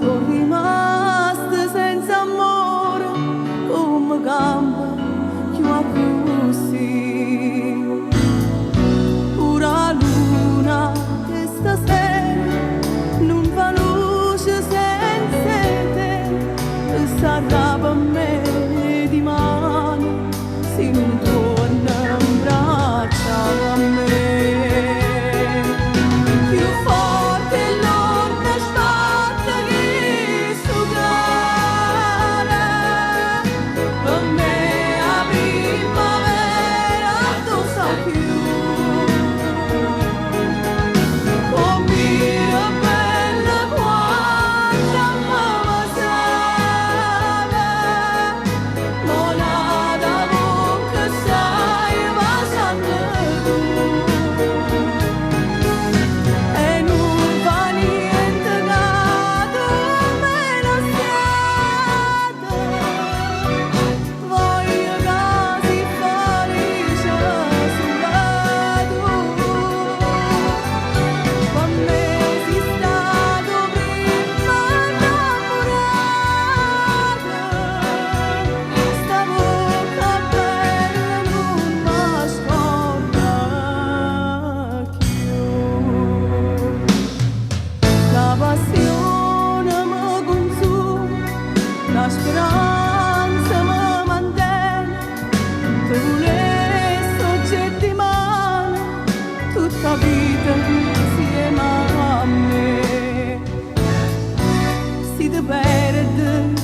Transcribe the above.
Sono rimasta senza amore, come campa più a così. Pure la luna che stasera non fa luce senza te, e s'arrabba a me di mano, se non torna in braccia a me. La speranza mi mantiene, tu le soggetti mano, tutta vita insieme a me. Si te perde